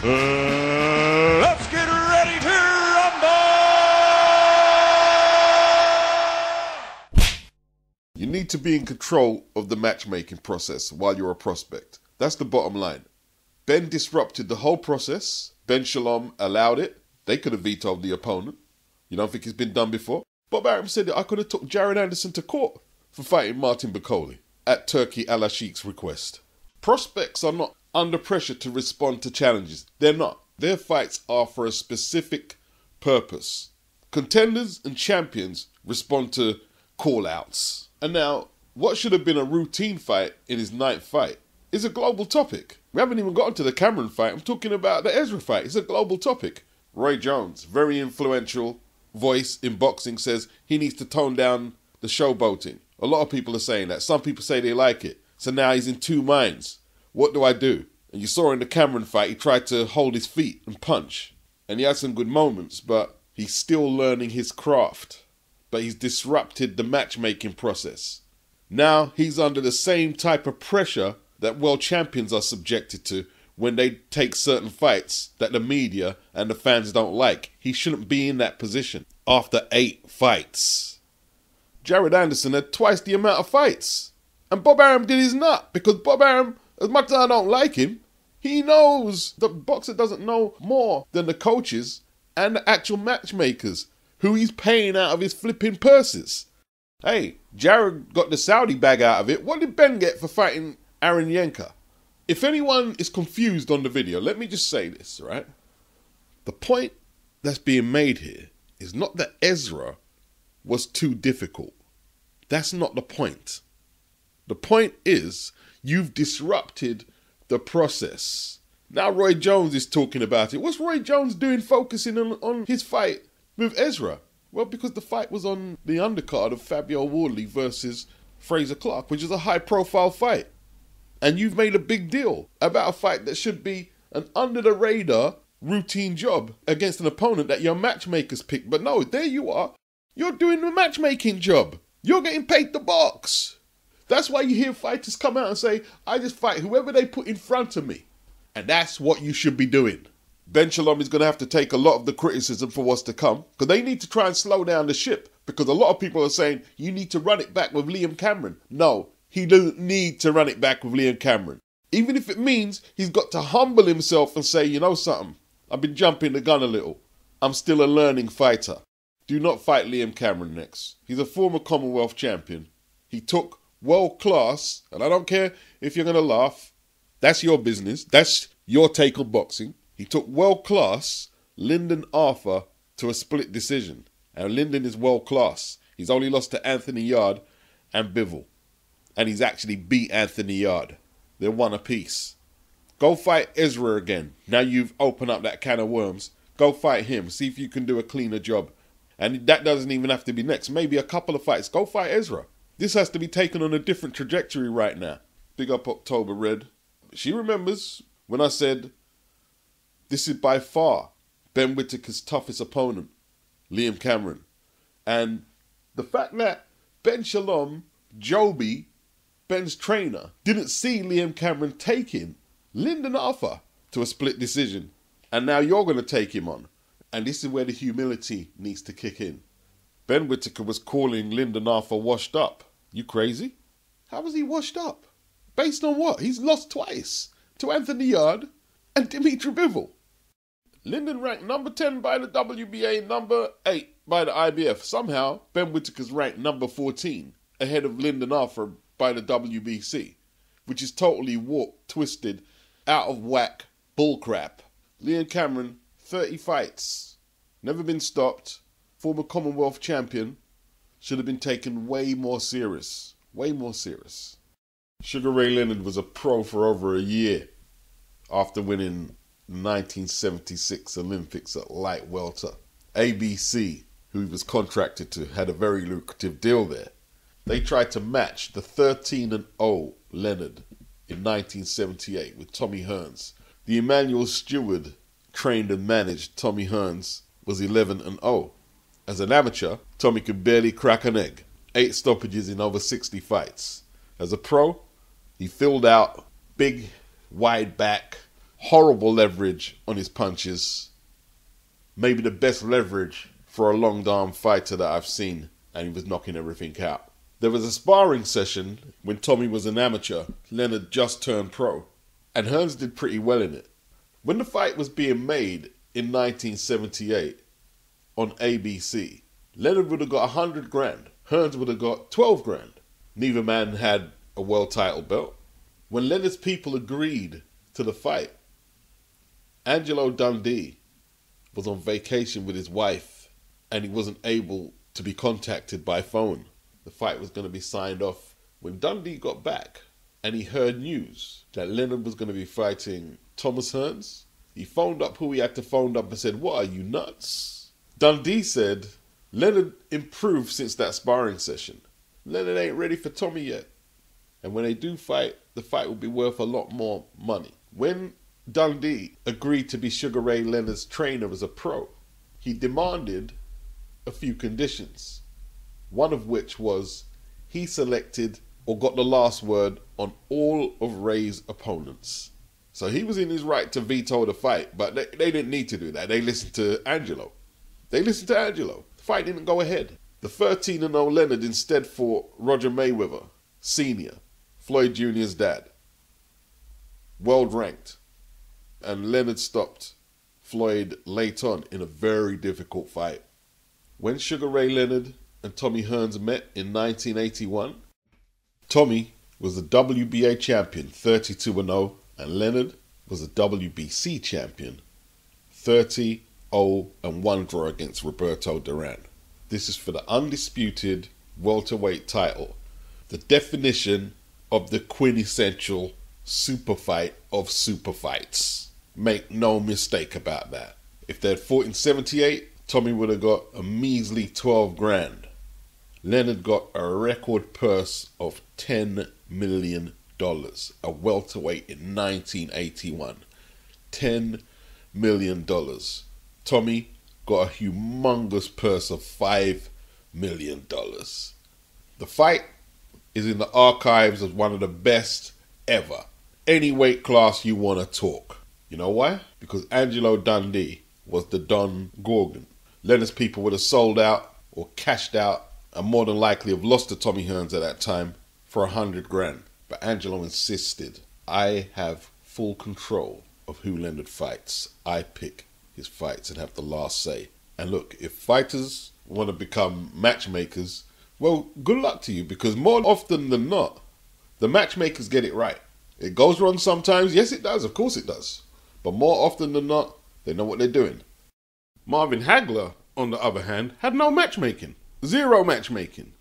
Let's get ready to rumble! You need to be in control of the matchmaking process while you're a prospect. That's the bottom line. Ben disrupted the whole process. Ben Shalom allowed it. They could have vetoed the opponent. You don't think it's been done before? Bob Arum said that I could have took Jared Anderson to court for fighting Martin Bakole at Turki Al-Ashik's request. Prospects are not under pressure to respond to challenges. They're not. Their fights are for a specific purpose. Contenders and champions respond to call-outs. And now, what should have been a routine fight in his 9th fight is a global topic. We haven't even gotten to the Cameron fight. I'm talking about the Ezra fight. It's a global topic. Roy Jones, very influential voice in boxing, says he needs to tone down the showboating. A lot of people are saying that. Some people say they like it. So now he's in two minds. What do I do? And you saw in the Cameron fight, he tried to hold his feet and punch. And he had some good moments, but he's still learning his craft. But he's disrupted the matchmaking process. Now he's under the same type of pressure that world champions are subjected to when they take certain fights that the media and the fans don't like. He shouldn't be in that position after 8 fights. Jared Anderson had twice the amount of fights. And Bob Arum did his nut, because Bob Arum, as much as I don't like him, he knows the boxer doesn't know more than the coaches and the actual matchmakers who he's paying out of his flipping purses. Hey, Jared got the Saudi bag out of it. What did Ben get for fighting Aaron Yenka? If anyone is confused on the video, let me just say this, right? The point that's being made here is not that Ezra was too difficult. That's not the point. The point is you've disrupted the process. Now Roy Jones is talking about it. What's Roy Jones doing focusing on his fight with Ezra? Well, because the fight was on the undercard of Fabio Wardley versus Fraser Clark, which is a high-profile fight. And you've made a big deal about a fight that should be an under-the-radar routine job against an opponent that your matchmakers picked. But no, there you are. You're doing the matchmaking job. You're getting paid to box. That's why you hear fighters come out and say, I just fight whoever they put in front of me. And that's what you should be doing. Ben Shalom is going to have to take a lot of the criticism for what's to come, because they need to try and slow down the ship, because a lot of people are saying you need to run it back with Liam Cameron. No, he doesn't need to run it back with Liam Cameron. Even if it means he's got to humble himself and say, you know something, I've been jumping the gun a little. I'm still a learning fighter. Do not fight Liam Cameron next. He's a former Commonwealth champion. He took world class, and I don't care if you're going to laugh. That's your business. That's your take on boxing. He took world class Lyndon Arthur to a split decision. And Lyndon is world class. He's only lost to Anthony Yard and Bivol. And he's actually beat Anthony Yard. They're one apiece. Go fight Ezra again. Now you've opened up that can of worms. Go fight him. See if you can do a cleaner job. And that doesn't even have to be next. Maybe a couple of fights. Go fight Ezra. This has to be taken on a different trajectory right now. Big up October Red. She remembers when I said, this is by far Ben Whittaker's toughest opponent, Liam Cameron. And the fact that Ben Shalom, Joby, Ben's trainer, didn't see Liam Cameron taking Lyndon Arthur to a split decision. And now you're going to take him on. And this is where the humility needs to kick in. Ben Whittaker was calling Lyndon Arthur washed up. You crazy? How was he washed up? Based on what? He's lost twice to Anthony Yard and Dimitri Bivol. Lyndon ranked number 10 by the WBA, number 8 by the IBF. Somehow, Ben Whittaker's ranked number 14 ahead of Lyndon Arthur by the WBC, which is totally warped, twisted, out of whack bullcrap. Liam Cameron, 30 fights, never been stopped, former Commonwealth champion, should have been taken way more serious. Way more serious. Sugar Ray Leonard was a pro for over a year after winning the 1976 Olympics at light welter. ABC, who he was contracted to, had a very lucrative deal there. They tried to match the 13-0 Leonard in 1978 with Tommy Hearns. The Emmanuel Stewart trained and managed Tommy Hearns was 11-0. As an amateur, Tommy could barely crack an egg. 8 stoppages in over 60 fights. As a pro, he filled out, big, wide back, horrible leverage on his punches. Maybe the best leverage for a long arm fighter that I've seen, and he was knocking everything out. There was a sparring session when Tommy was an amateur. Leonard just turned pro, and Hearns did pretty well in it. When the fight was being made in 1978 on ABC, Leonard would have got 100 grand. Hearns would have got 12 grand. Neither man had a world title belt. When Leonard's people agreed to the fight, Angelo Dundee was on vacation with his wife and he wasn't able to be contacted by phone. The fight was going to be signed off. When Dundee got back and he heard news that Leonard was going to be fighting Thomas Hearns, he phoned up who he had to phone up and said, "What, are you nuts?" Dundee said, "Leonard improved since that sparring session. Leonard ain't ready for Tommy yet. And when they do fight, the fight will be worth a lot more money." When Dundee agreed to be Sugar Ray Leonard's trainer as a pro, he demanded a few conditions. One of which was he selected or got the last word on all of Ray's opponents. So he was in his right to veto the fight, but they didn't need to do that. They listened to Angelo. The fight didn't go ahead. The 13-0 Leonard instead fought Roger Mayweather, Sr., Floyd Jr.'s dad. World ranked. And Leonard stopped Floyd late on in a very difficult fight. When Sugar Ray Leonard and Tommy Hearns met in 1981, Tommy was the WBA champion, 32-0, and Leonard was the WBC champion, 30-0 and 1 draw against Roberto Duran. This is for the undisputed welterweight title, the definition of the quintessential super fight of super fights. Make no mistake about that. If they had fought in 78, Tommy would have got a measly 12 grand. Leonard got a record purse of $10 million, a welterweight in 1981. $10 million. Tommy got a humongous purse of $5 million. The fight is in the archives as one of the best ever. Any weight class you want to talk. You know why? Because Angelo Dundee was the Don Gorgon. Leonard's people would have sold out or cashed out and more than likely have lost to Tommy Hearns at that time for 100 grand. But Angelo insisted, "I have full control of who Leonard fights. I pick his fights and have the last say." And look, if fighters want to become matchmakers, well, good luck to you, because more often than not, the matchmakers get it right. It goes wrong sometimes. Yes, it does. Of course it does. But more often than not, they know what they're doing. Marvin Hagler, on the other hand, had no matchmaking. Zero matchmaking.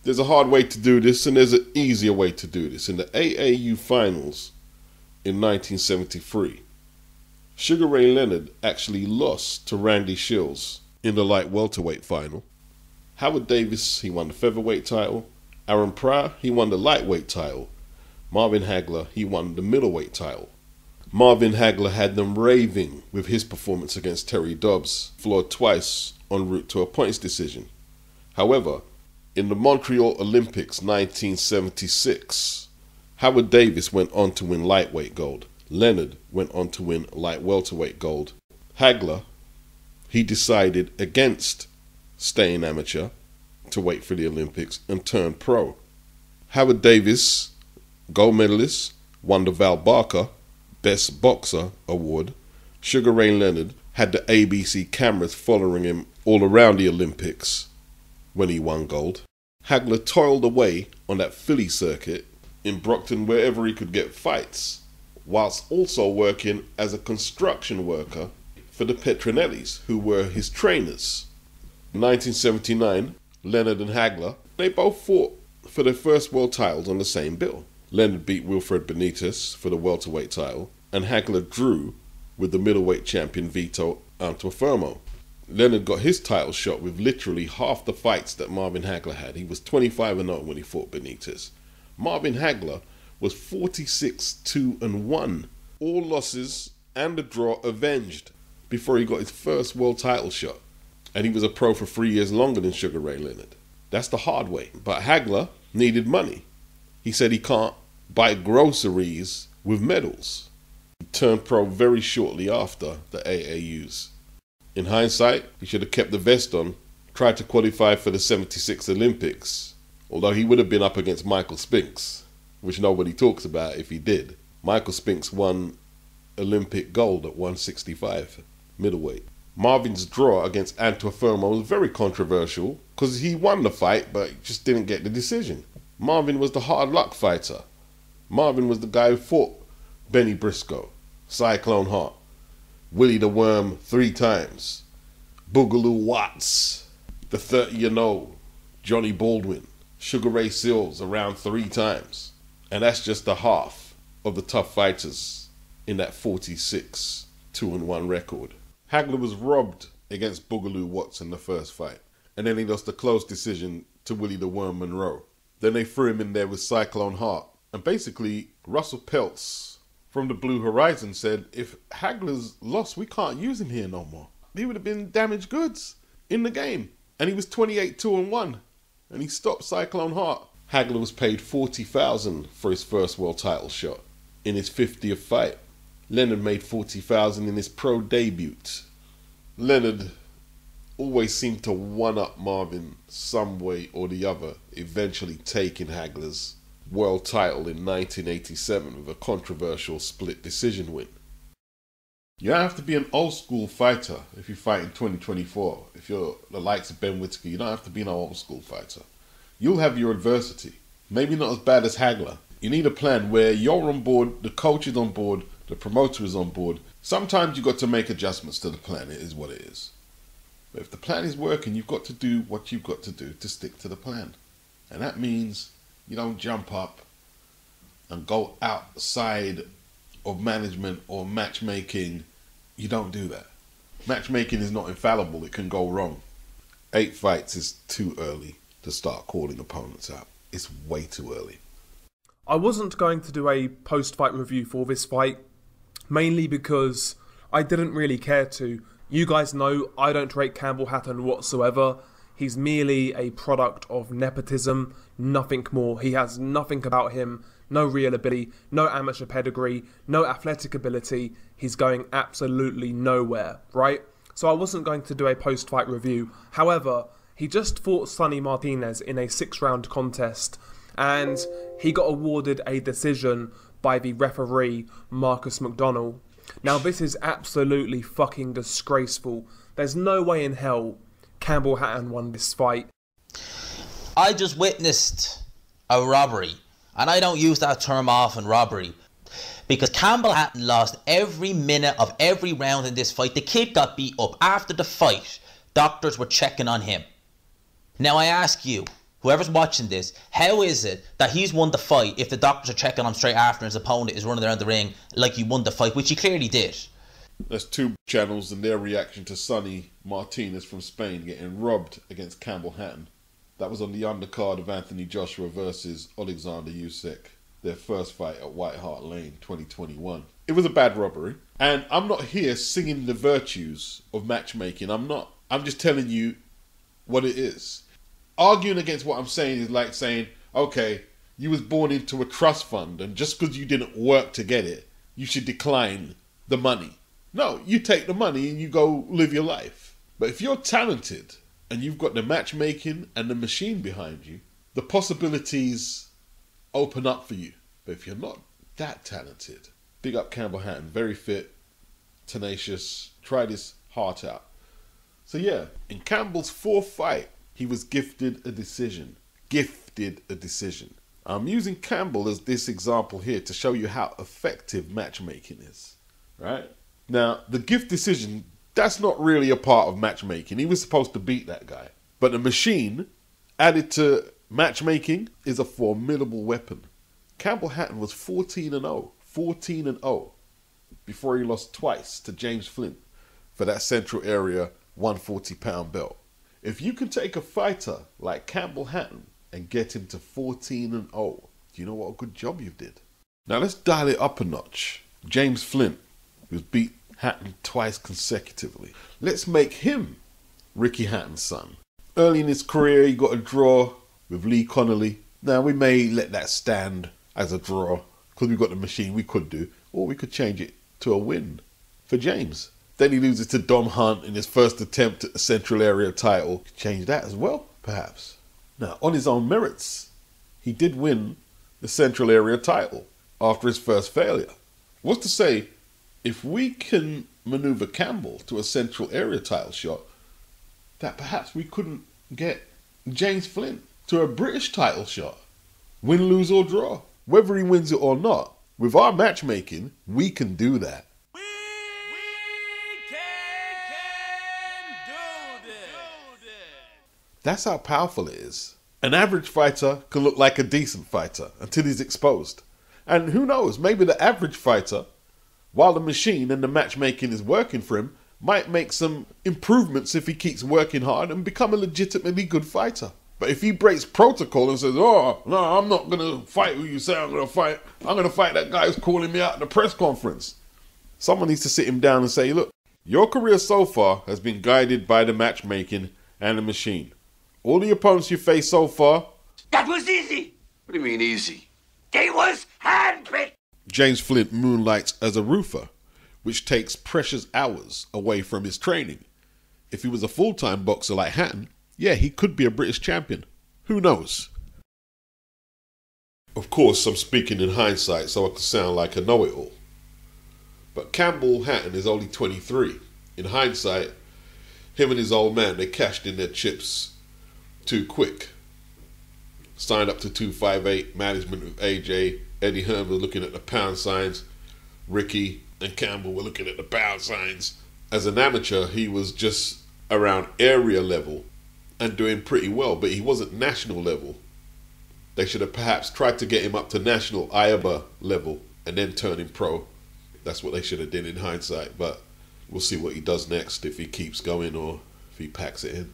There's a hard way to do this and there's an easier way to do this. In the AAU finals in 1973, Sugar Ray Leonard actually lost to Randy Shields in the light welterweight final. Howard Davis, he won the featherweight title. Aaron Pryor, he won the lightweight title. Marvin Hagler, he won the middleweight title. Marvin Hagler had them raving with his performance against Terry Dobbs, floored twice en route to a points decision. However, in the Montreal Olympics 1976, Howard Davis went on to win lightweight gold. Leonard went on to win light welterweight gold. Hagler, he decided against staying amateur to wait for the Olympics and turned pro. Howard Davis, gold medalist, won the Val Barker Best Boxer Award. Sugar Ray Leonard had the ABC cameras following him all around the Olympics when he won gold. Hagler toiled away on that Philly circuit in Brockton wherever he could get fights, whilst also working as a construction worker for the Petronellis, who were his trainers. In 1979, Leonard and Hagler, they both fought for their first world titles on the same bill. Leonard beat Wilfred Benitez for the welterweight title, and Hagler drew with the middleweight champion Vito Antuofermo. Leonard got his title shot with literally half the fights that Marvin Hagler had. He was 25-0 when he fought Benitez. Marvin Hagler was 46-2-1. All losses and a draw avenged before he got his first world title shot. And he was a pro for 3 years longer than Sugar Ray Leonard. That's the hard way. But Hagler needed money. He said he can't buy groceries with medals. He turned pro very shortly after the AAUs. In hindsight, he should have kept the vest on, tried to qualify for the 76 Olympics, although he would have been up against Michael Spinks, which nobody talks about if he did. Michael Spinks won Olympic gold at 165 middleweight. Marvin's draw against Antuofermo was very controversial because he won the fight but he just didn't get the decision. Marvin was the hard luck fighter. Marvin was the guy who fought Benny Briscoe, Cyclone Hart, Willie the Worm 3 times, Boogaloo Watts, the 30-0, Johnny Baldwin, Sugar Ray Seals around 3 times. And that's just the half of the tough fighters in that 46 2-1 record. Hagler was robbed against Boogaloo Watts in the first fight, and then he lost a close decision to Willie the Worm Monroe. Then they threw him in there with Cyclone Hart. And basically, Russell Peltz from the Blue Horizon said, if Hagler's lost, we can't use him here no more. He would have been damaged goods in the game. And he was 28-2-1, and he stopped Cyclone Hart. Hagler was paid $40,000 for his first world title shot in his 50th fight. Leonard made $40,000 in his pro debut. Leonard always seemed to one-up Marvin some way or the other, eventually taking Hagler's world title in 1987 with a controversial split decision win. You don't have to be an old school fighter if you fight in 2024. If you're the likes of Ben Whittaker, you don't have to be an old school fighter. You'll have your adversity. Maybe not as bad as Hagler. You need a plan where you're on board, the coach is on board, the promoter is on board. Sometimes you've got to make adjustments to the plan. It is what it is. But if the plan is working, you've got to do what you've got to do to stick to the plan. And that means you don't jump up and go outside of management or matchmaking. You don't do that. Matchmaking is not infallible. It can go wrong. 8 fights is too early to start calling opponents out. It's way too early. I wasn't going to do a post-fight review for this fight, mainly because I didn't really care to. You guys know I don't rate Campbell Hatton whatsoever. He's merely a product of nepotism, nothing more. He has nothing about him, no real ability, no amateur pedigree, no athletic ability. He's going absolutely nowhere, right? So I wasn't going to do a post-fight review. However, he just fought Sonny Martinez in a 6-round contest, and he got awarded a decision by the referee, Marcus McDonnell. Now, this is absolutely fucking disgraceful. There's no way in hell Campbell Hatton won this fight. I just witnessed a robbery, and I don't use that term often, robbery, because Campbell Hatton lost every minute of every round in this fight. The kid got beat up. After the fight, doctors were checking on him. Now I ask you, whoever's watching this, how is it that he's won the fight if the doctors are checking on him straight after his opponent is running around the ring like he won the fight, which he clearly did? There's 2 channels and their reaction to Sonny Martinez from Spain getting robbed against Campbell Hatton. That was on the undercard of Anthony Joshua versus Alexander Usyk, their first fight at White Hart Lane 2021. It was a bad robbery, and I'm not here singing the virtues of matchmaking. I'm just telling you what it is. Arguing against what I'm saying is like saying, okay, you was born into a trust fund, and just because you didn't work to get it, you should decline the money. No, you take the money and you go live your life. But if you're talented and you've got the matchmaking and the machine behind you, the possibilities open up for you. But if you're not that talented, big up Campbell Hatton, very fit, tenacious, tried his heart out. So yeah, in Campbell's 4th fight, he was gifted a decision. Gifted a decision. I'm using Campbell as this example here to show you how effective matchmaking is. Right? Now, the gift decision, that's not really a part of matchmaking. He was supposed to beat that guy. But the machine, added to matchmaking, is a formidable weapon. Campbell Hatton was 14-0. 14-0. Before he lost twice to James Flint for that Central Area 140-pound belt. If you can take a fighter like Campbell Hatton and get him to 14-0, do you know what a good job you did? Now let's dial it up a notch. James Flint, who's beat Hatton twice consecutively. Let's make him Ricky Hatton's son. Early in his career, he got a draw with Lee Connolly. Now, we may let that stand as a draw because we've got the machine we could do, or we could change it to a win for James. Then he loses to Dom Hunt in his first attempt at the Central Area title. Change that as well, perhaps. Now, on his own merits, he did win the Central Area title after his first failure. What's to say, if we can maneuver Campbell to a Central Area title shot, that perhaps we couldn't get James Flint to a British title shot? Win, lose or draw. Whether he wins it or not, with our matchmaking, we can do that. We can do this. That's how powerful it is. An average fighter can look like a decent fighter until he's exposed. And who knows, maybe the average fighter, while the machine and the matchmaking is working for him, might make some improvements if he keeps working hard and become a legitimately good fighter. But if he breaks protocol and says, oh, no, I'm not going to fight who you say I'm going to fight. I'm going to fight that guy who's calling me out at the press conference. Someone needs to sit him down and say, look, your career so far has been guided by the matchmaking and the machine. All the opponents you faced so far... That was easy. What do you mean easy? They was handpicked. James Flint moonlights as a roofer, which takes precious hours away from his training. If he was a full-time boxer like Hatton, yeah, he could be a British champion. Who knows? Of course, I'm speaking in hindsight, so I could sound like a know-it-all. But Campbell Hatton is only 23. In hindsight, him and his old man, they cashed in their chips too quick. Signed up to 258, management with AJ. Eddie Hearn was looking at the pound signs. Ricky and Campbell were looking at the pound signs. As an amateur, he was just around area level and doing pretty well, but he wasn't national level. They should have perhaps tried to get him up to national IABA level and then turn him pro. That's what they should have done in hindsight, but we'll see what he does next, if he keeps going or if he packs it in.